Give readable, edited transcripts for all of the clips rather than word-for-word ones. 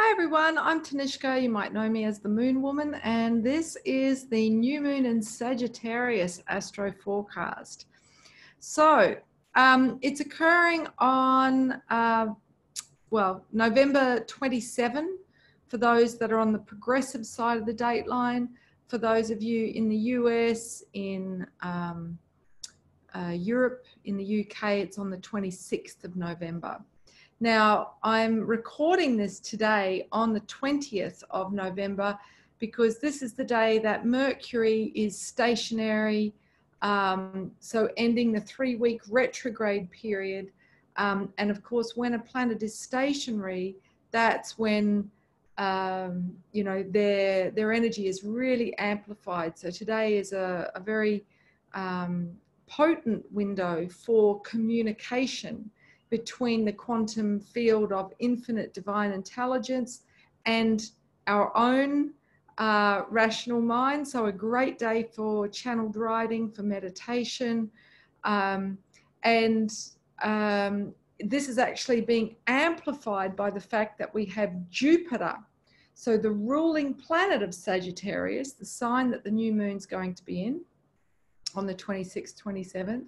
Hi everyone, I'm Tanishka. You might know me as the Moon Woman, and this is the new moon in Sagittarius astro forecast. So it's occurring on November 27 for those that are on the progressive side of the dateline. For those of you in the US, in Europe, in the UK, it's on the 26th of November. Now, I'm recording this today on the 20th of November because this is the day that Mercury is stationary, so ending the 3-week retrograde period. And of course, when a planet is stationary, that's when their energy is really amplified. So today is a very potent window for communication between the quantum field of infinite divine intelligence and our own rational mind. So a great day for channeled writing, for meditation. This is actually being amplified by the fact that we have Jupiter. So the ruling planet of Sagittarius, the sign that the new moon's going to be in on the 26th, 27th,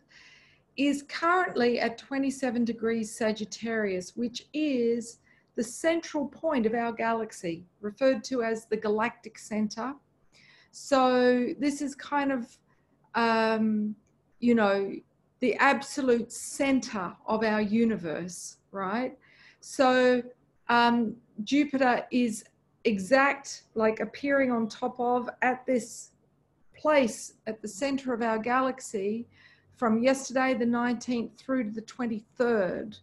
is currently at 27 degrees Sagittarius, which is the central point of our galaxy, referred to as the galactic center. So this is kind of, the absolute center of our universe, right? So Jupiter is appearing on top of, at this place at the center of our galaxy, from yesterday, the 19th, through to the 23rd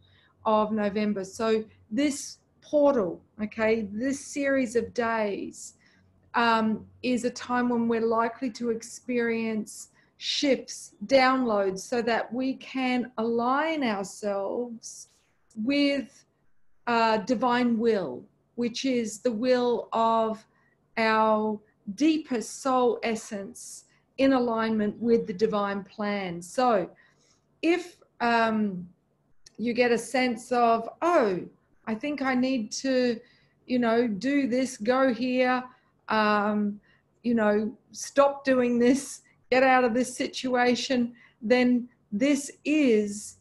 of November. So this portal, okay, this series of days is a time when we're likely to experience shifts, downloads, so that we can align ourselves with divine will, which is the will of our deepest soul essence, in alignment with the divine plan. So if you get a sense of, oh, I think I need to, do this, go here, stop doing this, get out of this situation, then this is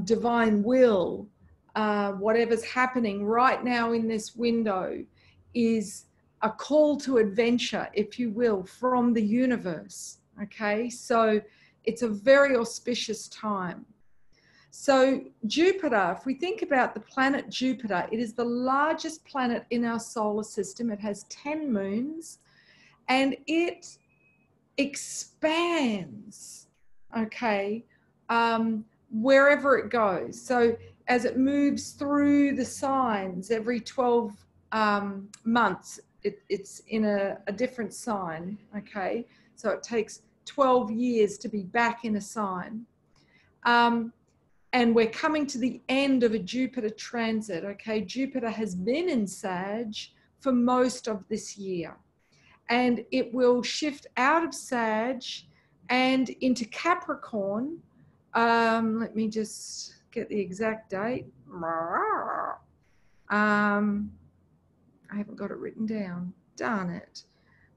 divine will. Whatever's happening right now in this window is a call to adventure, if you will, from the universe, okay? So it's a very auspicious time. So Jupiter, if we think about the planet Jupiter, it is the largest planet in our solar system. It has 10 moons, and it expands, okay, wherever it goes. So as it moves through the signs every 12 months, it's in a different sign, okay? So it takes 12 years to be back in a sign. And we're coming to the end of a Jupiter transit, okay? Jupiter has been in Sag for most of this year. And it will shift out of Sag and into Capricorn. Let me just get the exact date. I haven't got it written down. Darn it.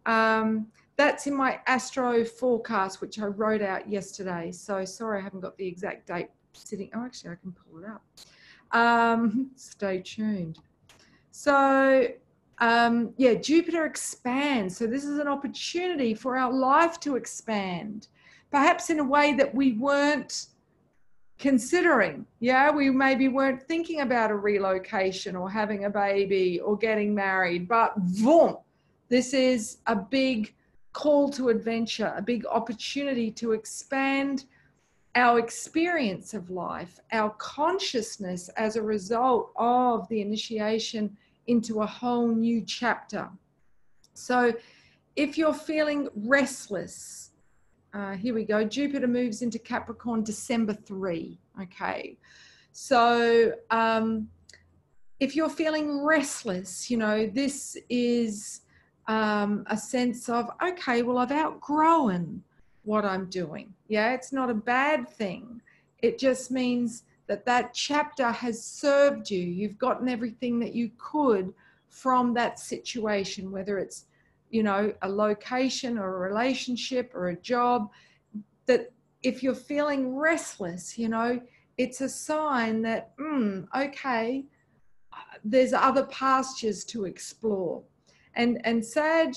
That's in my astro forecast, which I wrote out yesterday. So sorry, I haven't got the exact date sitting. Oh, actually, I can pull it up. Stay tuned. So, Jupiter expands. So this is an opportunity for our life to expand, perhaps in a way that we weren't considering. We maybe weren't thinking about a relocation or having a baby or getting married, but boom, this is a big call to adventure, a big opportunity to expand our experience of life, our consciousness as a result of the initiation into a whole new chapter. So if you're feeling restless, here we go. Jupiter moves into Capricorn December 3. Okay. So if you're feeling restless, this is a sense of, okay, well, I've outgrown what I'm doing. It's not a bad thing. It just means that chapter has served you. You've gotten everything that you could from that situation, whether it's, you know, a location or a relationship or a job, that if you're feeling restless, you know, it's a sign that, okay, there's other pastures to explore. And Sag,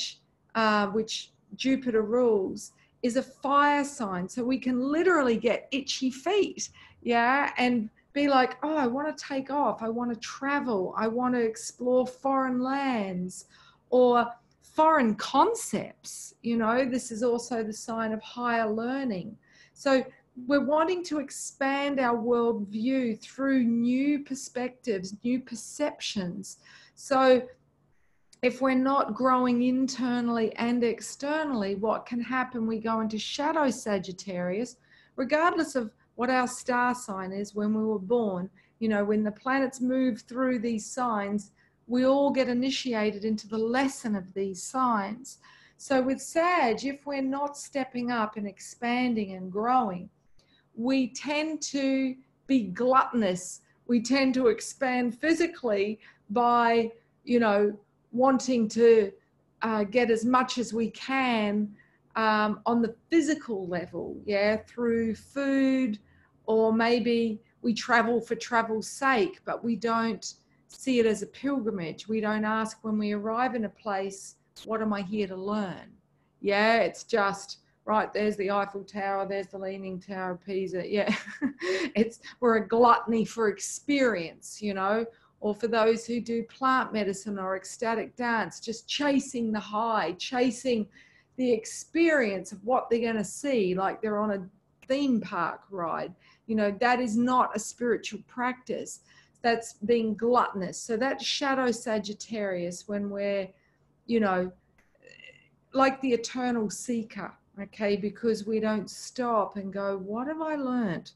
which Jupiter rules, is a fire sign. So we can literally get itchy feet, yeah, and be like, oh, I want to take off. I want to travel. I want to explore foreign lands or foreign concepts. You know, this is also the sign of higher learning. So we're wanting to expand our worldview through new perspectives, new perceptions. So if we're not growing internally and externally, what can happen? We go into shadow Sagittarius, regardless of what our star sign is when we were born. You know, when the planets move through these signs, we all get initiated into the lesson of these signs. So with Sag, if we're not stepping up and expanding and growing, we tend to be gluttonous. We tend to expand physically by, you know, wanting to get as much as we can on the physical level, yeah, through food, or maybe we travel for travel's sake, but we don't see it as a pilgrimage. We don't ask when we arrive in a place, what am I here to learn? Yeah, it's just, right, there's the Eiffel Tower, there's the Leaning Tower of Pisa. Yeah, we're a gluttony for experience, you know, or for those who do plant medicine or ecstatic dance, just chasing the high, chasing the experience of what they're going to see, like they're on a theme park ride. You know, that is not a spiritual practice. That's being gluttonous. So that's shadow Sagittarius, when we're, you know, like the eternal seeker, okay, because we don't stop and go, what have I learned?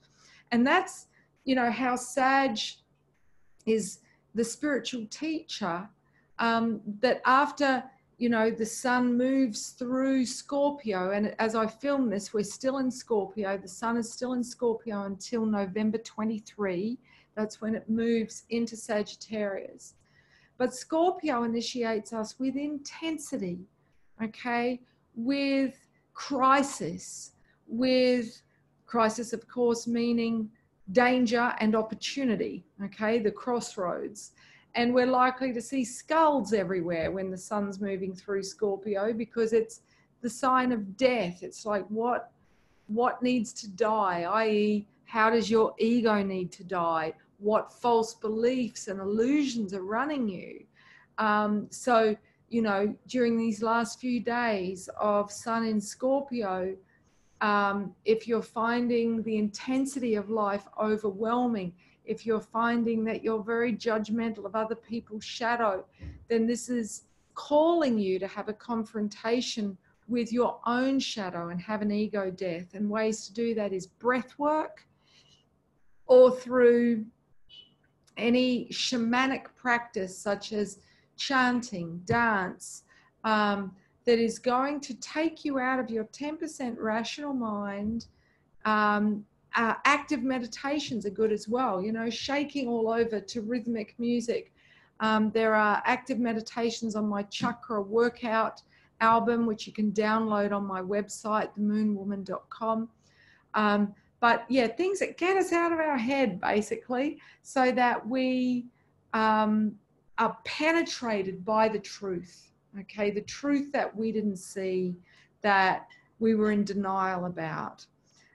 And that's, you know, how Sag is the spiritual teacher, that after, you know, the sun moves through Scorpio, and as I film this, we're still in Scorpio. The sun is still in Scorpio until November 23. That's when it moves into Sagittarius. But Scorpio initiates us with intensity, okay, with crisis, of course, meaning danger and opportunity, okay, the crossroads. And we're likely to see skulls everywhere when the sun's moving through Scorpio, because it's the sign of death. It's like what needs to die, i.e., how does your ego need to die? What false beliefs and illusions are running you? So, you know, during these last few days of sun in Scorpio, if you're finding the intensity of life overwhelming, if you're finding that you're very judgmental of other people's shadow, then this is calling you to have a confrontation with your own shadow and have an ego death. And ways to do that is breath work, or through any shamanic practice such as chanting, dance, that is going to take you out of your 10% rational mind. Active meditations are good as well, you know, shaking all over to rhythmic music. There are active meditations on my chakra workout album, which you can download on my website, themoonwoman.com. But yeah, things that get us out of our head, basically, so that we are penetrated by the truth, okay? The truth that we didn't see, that we were in denial about.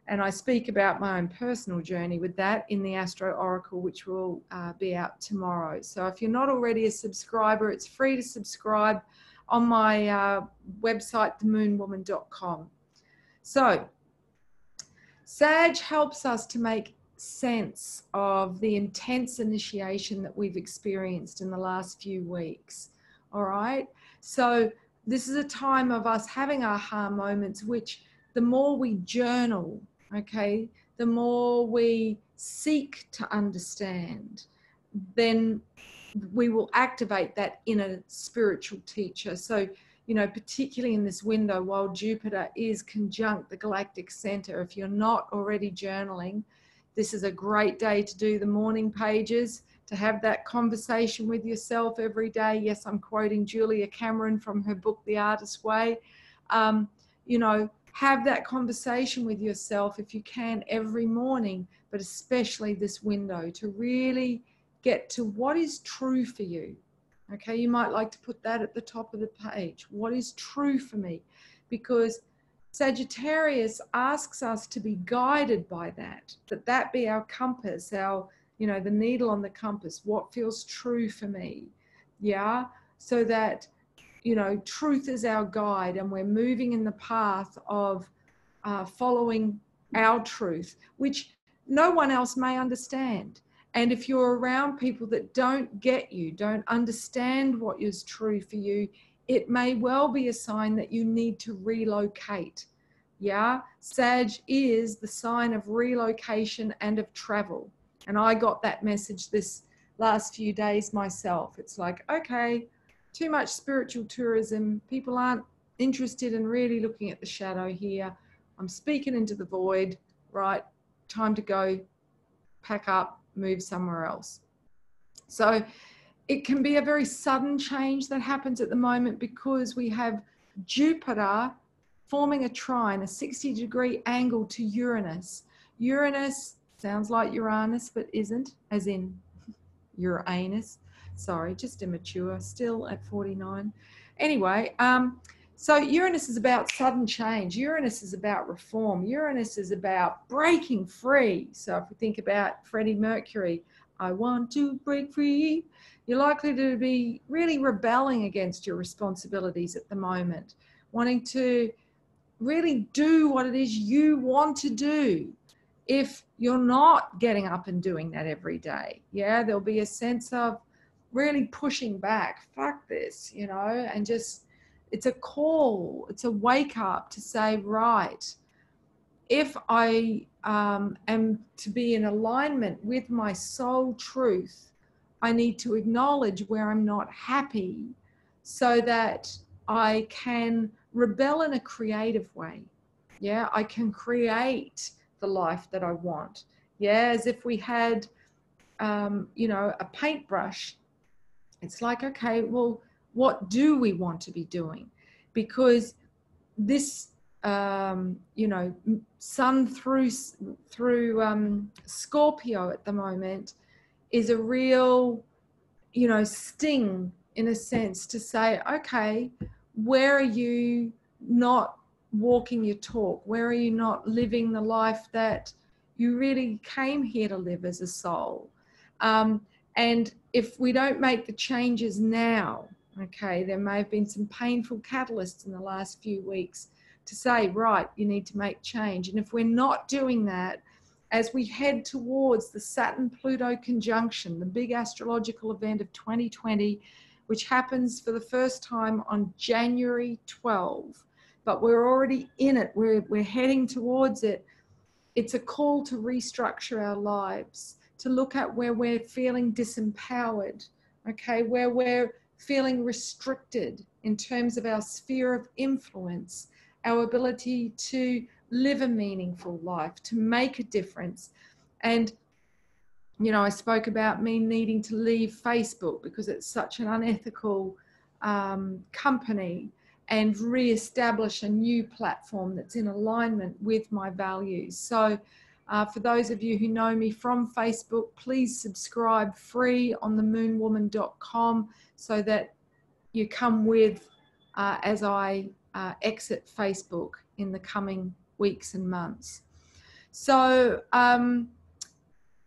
And I speak about my own personal journey with that in the Astro Oracle, which will be out tomorrow. So if you're not already a subscriber, it's free to subscribe on my website, themoonwoman.com. So Sag helps us to make sense of the intense initiation that we've experienced in the last few weeks. All right. So this is a time of us having aha moments, which the more we journal, okay, the more we seek to understand, then we will activate that inner spiritual teacher. So, you know, particularly in this window, while Jupiter is conjunct the galactic center, if you're not already journaling, this is a great day to do the morning pages, to have that conversation with yourself every day. Yes, I'm quoting Julia Cameron from her book, The Artist's Way. You know, have that conversation with yourself if you can every morning, but especially this window, to really get to what is true for you. Okay, you might like to put that at the top of the page. What is true for me? Because Sagittarius asks us to be guided by that be our compass, our, you know, the needle on the compass, what feels true for me. Yeah, so that, you know, truth is our guide and we're moving in the path of following our truth, which no one else may understand. And if you're around people that don't get you, don't understand what is true for you, it may well be a sign that you need to relocate. Yeah, Sag is the sign of relocation and of travel. And I got that message this last few days myself. It's like, okay, too much spiritual tourism. People aren't interested in really looking at the shadow here. I'm speaking into the void, right? Time to go, pack up, move somewhere else. So it can be a very sudden change that happens at the moment because we have Jupiter forming a trine, a 60-degree angle to Uranus. Uranus sounds like Uranus, but isn't, as in Uranus. Sorry, just immature, still at 49. Anyway, so Uranus is about sudden change. Uranus is about reform. Uranus is about breaking free. So if we think about Freddie Mercury, I want to break free, you're likely to be really rebelling against your responsibilities at the moment, wanting to really do what it is you want to do. If you're not getting up and doing that every day, yeah, there'll be a sense of really pushing back, fuck this, you know, and just, it's a call, it's a wake up to say, right, if I am to be in alignment with my soul truth, I need to acknowledge where I'm not happy so that I can rebel in a creative way. Yeah, I can create the life that I want. Yeah, as if we had, you know, a paintbrush. It's like, okay, well, what do we want to be doing? Because this, you know, sun through Scorpio at the moment is a real, you know, sting in a sense to say, okay, where are you not walking your talk? Where are you not living the life that you really came here to live as a soul? And if we don't make the changes now, okay, there may have been some painful catalysts in the last few weeks to say, right, you need to make change. And if we're not doing that, as we head towards the Saturn-Pluto conjunction, the big astrological event of 2020, which happens for the first time on January 12, but we're already in it, we're heading towards it. It's a call to restructure our lives, to look at where we're feeling disempowered, okay, where we're feeling restricted in terms of our sphere of influence, our ability to live a meaningful life, to make a difference. And, you know, I spoke about me needing to leave Facebook because it's such an unethical company, and re-establish a new platform that's in alignment with my values. So for those of you who know me from Facebook, please subscribe free on themoonwoman.com so that you come with as I exit Facebook in the coming weeks and months. So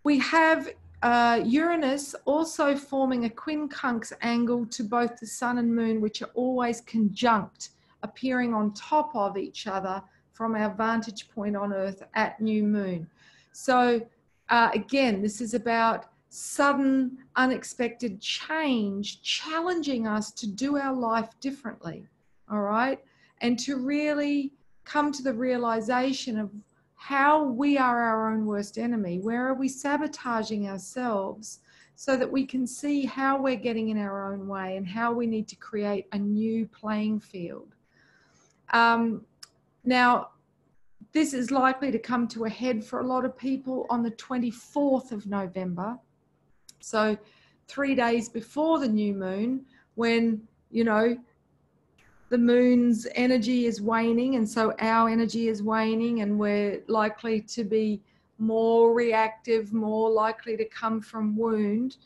we have Uranus also forming a quincunx angle to both the sun and moon, which are always conjunct, appearing on top of each other from our vantage point on Earth at new moon. So again, this is about sudden, unexpected change, challenging us to do our life differently, all right? And to really come to the realization of how we are our own worst enemy. Where are we sabotaging ourselves so that we can see how we're getting in our own way and how we need to create a new playing field. Now, this is likely to come to a head for a lot of people on the 24th of November. So 3 days before the new moon, when, you know, the moon's energy is waning, and so our energy is waning, and we're likely to be more reactive, more likely to come from wound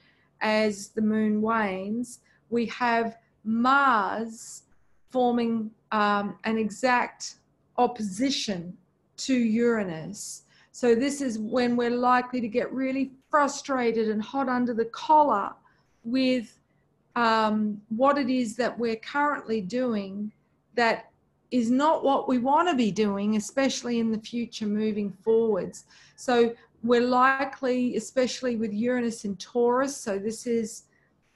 as the moon wanes. We have Mars forming an exact opposition to Uranus. So this is when we're likely to get really frustrated and hot under the collar with what it is that we're currently doing that is not what we want to be doing, especially in the future moving forwards. So we're likely, especially with Uranus in Taurus, so this is,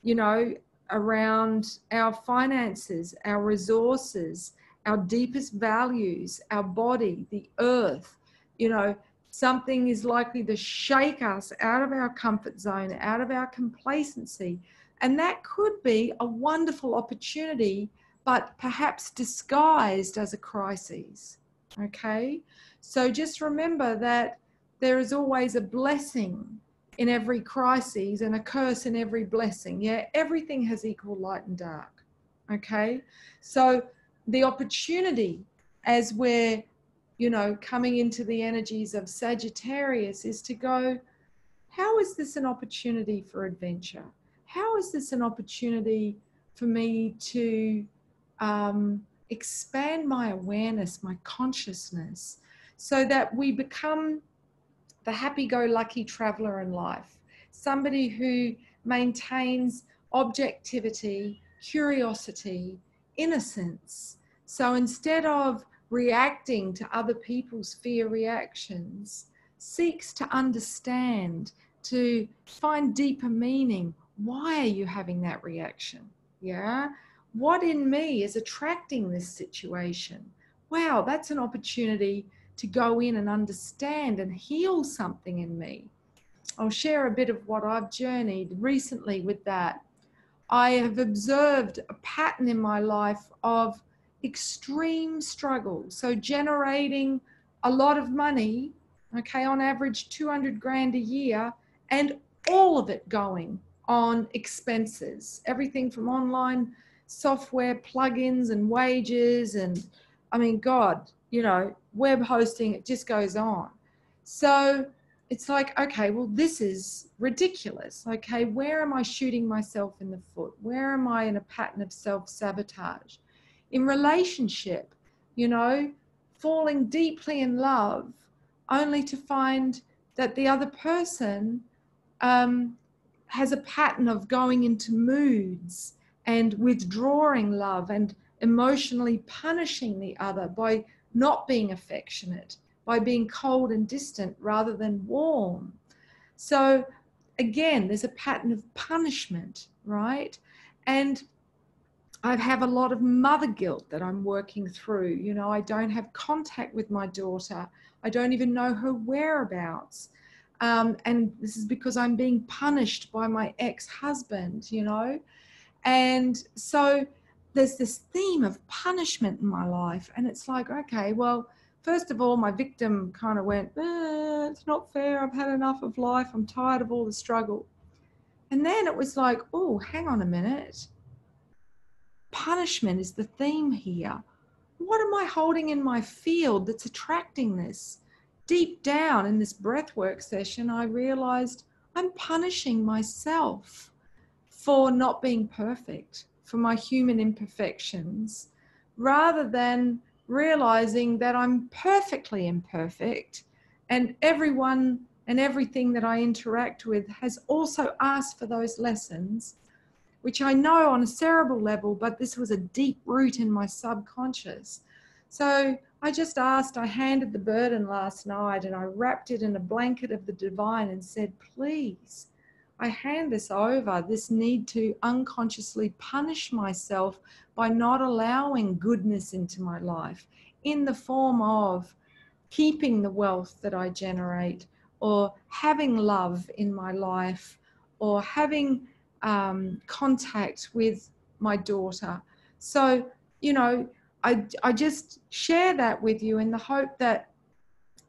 you know, around our finances, our resources, our deepest values, our body, the earth, you know, something is likely to shake us out of our comfort zone, out of our complacency. And that could be a wonderful opportunity, but perhaps disguised as a crisis. Okay? So just remember that there is always a blessing in every crisis and a curse in every blessing. Yeah, everything has equal light and dark. Okay? So the opportunity as we're, you know, coming into the energies of Sagittarius is to go, how is this an opportunity for adventure? How is this an opportunity for me to expand my awareness, my consciousness, so that we become the happy-go-lucky traveler in life, somebody who maintains objectivity, curiosity, innocence. So instead of reacting to other people's fear reactions, seeks to understand, to find deeper meaning. Why are you having that reaction? Yeah. What in me is attracting this situation? Wow, that's an opportunity to go in and understand and heal something in me. I'll share a bit of what I've journeyed recently with that. I have observed a pattern in my life of extreme struggle. So generating a lot of money, okay, on average 200 grand a year, and all of it going on expenses, everything from online software plugins and wages, and I mean, God, you know, web hosting, it just goes on. So it's like, okay, well, this is ridiculous. Okay, where am I shooting myself in the foot? Where am I in a pattern of self-sabotage? In relationship, you know, falling deeply in love only to find that the other person has a pattern of going into moods and withdrawing love and emotionally punishing the other by not being affectionate, by being cold and distant rather than warm. So again, there's a pattern of punishment, right? And I have a lot of mother guilt that I'm working through. You know, I don't have contact with my daughter. I don't even know her whereabouts. And this is because I'm being punished by my ex-husband, you know. And so there's this theme of punishment in my life. And it's like, okay, well, first of all, my victim kind of went, it's not fair. I've had enough of life. I'm tired of all the struggle. And then it was like, oh, hang on a minute. Punishment is the theme here. What am I holding in my field that's attracting this? Deep down in this breathwork session, I realized I'm punishing myself for not being perfect, for my human imperfections, rather than realizing that I'm perfectly imperfect, and everyone and everything that I interact with has also asked for those lessons, which I know on a cerebral level, but this was a deep root in my subconscious. So I just asked, I handed the burden last night and I wrapped it in a blanket of the divine and said, please, I hand this over, this need to unconsciously punish myself by not allowing goodness into my life in the form of keeping the wealth that I generate, or having love in my life, or having contact with my daughter. So, you know, I just share that with you in the hope that,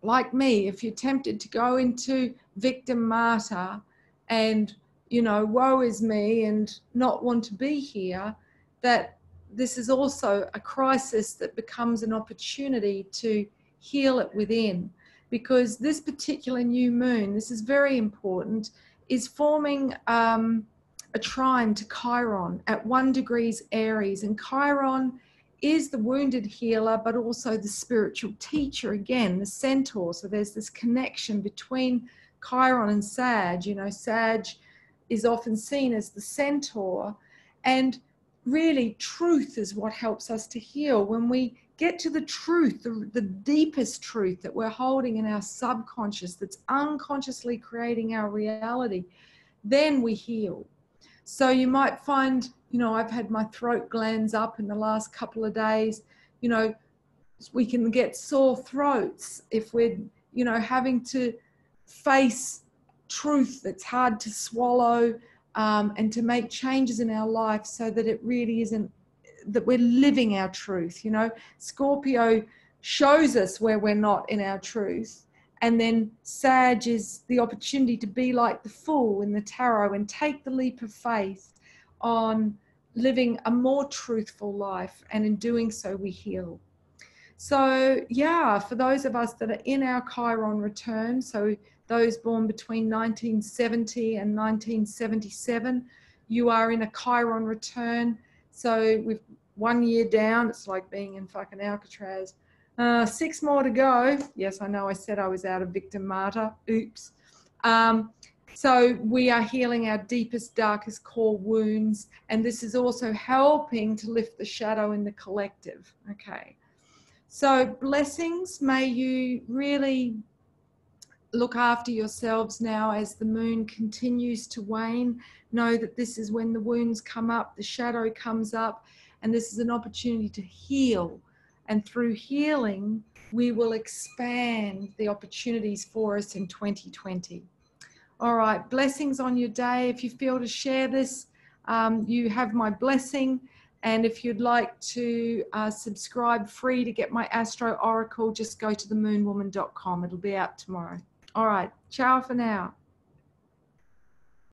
like me, if you're tempted to go into victim martyr and you know, woe is me and not want to be here, that this is also a crisis that becomes an opportunity to heal it within. Because this particular new moon, this is very important, is forming a trine to Chiron at 1 degrees Aries. And Chiron is the wounded healer, but also the spiritual teacher, again, the centaur. So there's this connection between Chiron and Sag. You know, Sag is often seen as the centaur, and really truth is what helps us to heal. When we get to the truth, the deepest truth that we're holding in our subconscious, that's unconsciously creating our reality, then we heal. So you might find, you know, I've had my throat glands up in the last couple of days. You know, we can get sore throats if we're, you know, having to face truth that's hard to swallow, and to make changes in our life so that it really isn't, that we're living our truth. You know, Scorpio shows us where we're not in our truth. And then Sag is the opportunity to be like the fool in the tarot and take the leap of faith on living a more truthful life. And in doing so, we heal. So yeah, for those of us that are in our Chiron return, so those born between 1970 and 1977, you are in a Chiron return. So with 1 year down, it's like being in fucking Alcatraz. 6 more to go. Yes, I know I said I was out of victim martyr. Oops. So we are healing our deepest, darkest core wounds. And this is also helping to lift the shadow in the collective. Okay. So blessings. May you really look after yourselves now as the moon continues to wane. Know that this is when the wounds come up, the shadow comes up, and this is an opportunity to heal. And through healing, we will expand the opportunities for us in 2020. All right, blessings on your day. If you feel to share this, you have my blessing. And if you'd like to subscribe free to get my Astro Oracle, just go to themoonwoman.com. It'll be out tomorrow. All right, ciao for now.